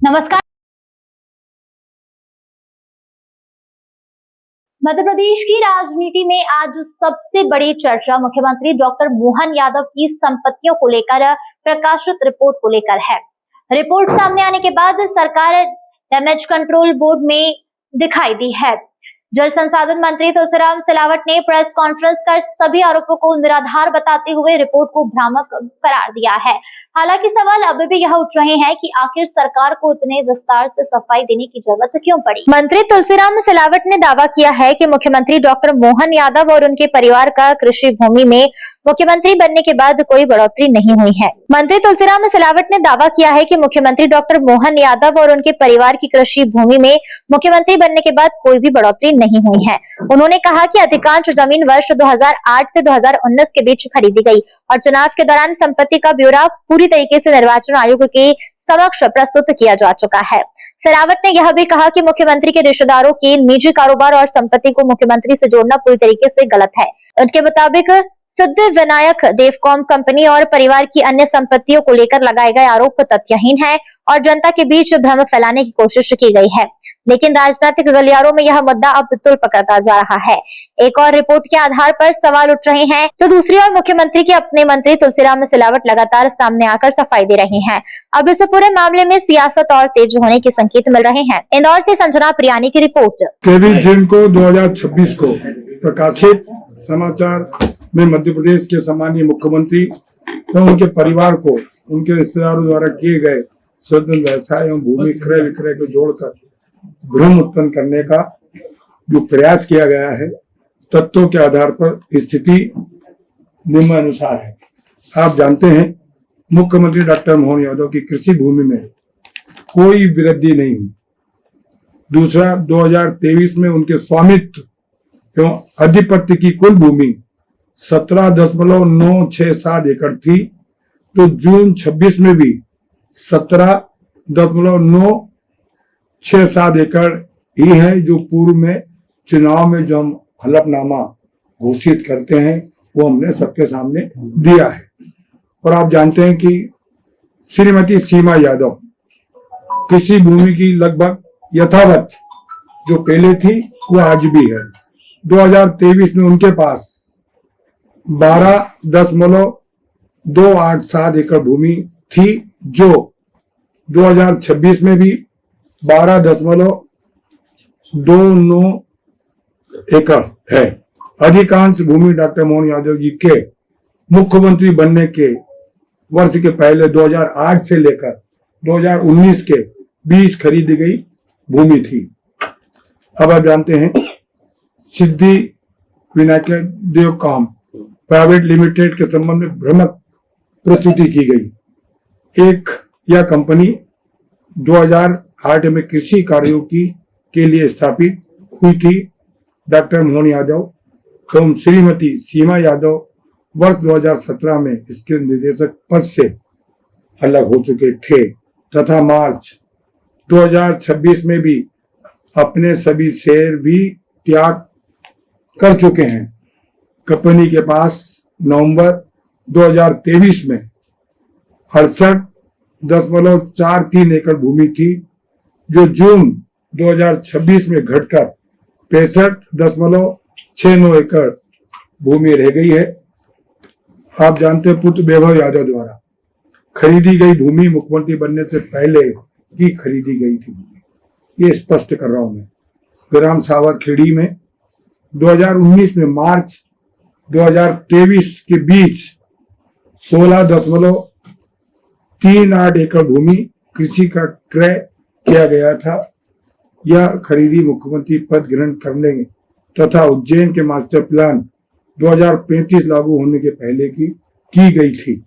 नमस्कार। मध्य प्रदेश की राजनीति में आज सबसे बड़ी चर्चा मुख्यमंत्री डॉक्टर मोहन यादव की संपत्तियों को लेकर प्रकाशित रिपोर्ट को लेकर है। रिपोर्ट सामने आने के बाद सरकार डैमेज कंट्रोल बोर्ड में दिखाई दी है। जल संसाधन मंत्री तुलसीराम सिलावट ने प्रेस कॉन्फ्रेंस कर सभी आरोपों को निराधार बताते हुए रिपोर्ट को भ्रामक करार दिया है। हालांकि सवाल अभी भी यह उठ रहे हैं कि आखिर सरकार को इतने विस्तार से सफाई देने की जरूरत क्यों पड़ी। मंत्री तुलसीराम सिलावट ने दावा किया है कि मुख्यमंत्री डॉक्टर मोहन यादव और उनके परिवार का कृषि भूमि में मुख्यमंत्री बनने के बाद कोई बढ़ोतरी नहीं हुई है। मंत्री तुलसीराम सिलावट ने दावा किया है कि मुख्यमंत्री डॉक्टर मोहन यादव और उनके परिवार की कृषि भूमि में मुख्यमंत्री बनने के बाद कोई भी बढ़ोतरी नहीं हुई है। उन्होंने कहा कि अधिकांश जमीन वर्ष 2008 से 2019 के बीच खरीदी गई और चुनाव के दौरान संपत्ति का ब्यौरा पूरी तरीके से निर्वाचन आयोग के समक्ष प्रस्तुत किया जा चुका है। सिलावट ने यह भी कहा कि मुख्यमंत्री के रिश्तेदारों के निजी कारोबार और संपत्ति को मुख्यमंत्री से जोड़ना पूरी तरीके से गलत है। उनके मुताबिक सिद्ध विनायक देवकॉम कंपनी और परिवार की अन्य संपत्तियों को लेकर लगाए गए आरोप तथ्यहीन है और जनता के बीच भ्रम फैलाने की कोशिश की गई है। लेकिन राजनीतिक गलियारों में यह मुद्दा अब तुल पकड़ता जा रहा है। एक और रिपोर्ट के आधार पर सवाल उठ रहे हैं तो दूसरी ओर मुख्यमंत्री के अपने मंत्री तुलसीराम सिलावट लगातार सामने आकर सफाई दे रहे हैं। अब इस पूरे मामले में सियासत और तेज होने के संकेत मिल रहे हैं। इंदौर से संजना प्रियानी की रिपोर्ट। 23 जून को 2026 को प्रकाशित समाचार में मध्य प्रदेश के सम्मानीय मुख्यमंत्री एवं उनके परिवार को उनके रिश्तेदारों द्वारा किए गए सदन व्यवसाय एवं भूमि क्रय विक्रय को जोड़कर भ्रम उत्पन्न करने का जो प्रयास किया गया है, तथ्यों के आधार पर स्थिति निम्नानुसार है। आप जानते हैं, मुख्यमंत्री डॉक्टर मोहन यादव की कृषि भूमि में कोई वृद्धि नहीं हुई। दूसरा, 2023 में उनके स्वामित्व एवं अधिपत्य की कुल भूमि 17.967 एकड़ थी, तो जून 26 में भी 17.967 एकड़ ही है, जो पूर्व में चुनाव में जो हम हलफनामा घोषित करते हैं वो हमने सबके सामने दिया है। और आप जानते हैं कि श्रीमती सीमा यादव कृषि भूमि की लगभग यथावत जो पहले थी वो आज भी है। 2023 में उनके पास 12.287 एकड़ भूमि थी, जो 2026 में भी 12.29 एकड़ है। अधिकांश भूमि डॉक्टर मोहन यादव जी के मुख्यमंत्री बनने के वर्ष के पहले 2008 से लेकर 2019 के बीच खरीदी गई भूमि थी। अब आप जानते हैं, सिद्धि विनायक देवकॉम प्राइवेट लिमिटेड के संबंध में भ्रामक प्रस्तुति की गई। यह कंपनी 2008 में कृषि कार्यों के लिए स्थापित हुई थी। डॉक्टर मोहन यादव एवं श्रीमती सीमा यादव वर्ष 2017 में इसके निदेशक पद से अलग हो चुके थे तथा मार्च 2026 में भी अपने सभी शेयर भी त्याग कर चुके हैं। कंपनी के पास नवंबर 2023 में 68.43 एकड़ भूमि थी, जो जून 2026 में घटकर 65.69 एकड़ भूमि रह गई है। आप जानते हैं, पुत्र वैभव यादव द्वारा खरीदी गई भूमि मुख्यमंत्री बनने से पहले ही खरीदी गई थी। ये स्पष्ट कर रहा हूं मैं। ग्राम सावरखेड़ी में 2019 में मार्च 2023 के बीच 16.38 एकड़ भूमि कृषि का क्रय किया गया था। यह खरीदी मुख्यमंत्री पद ग्रहण करने तथा उज्जैन के मास्टर प्लान 2035 लागू होने के पहले की गई थी।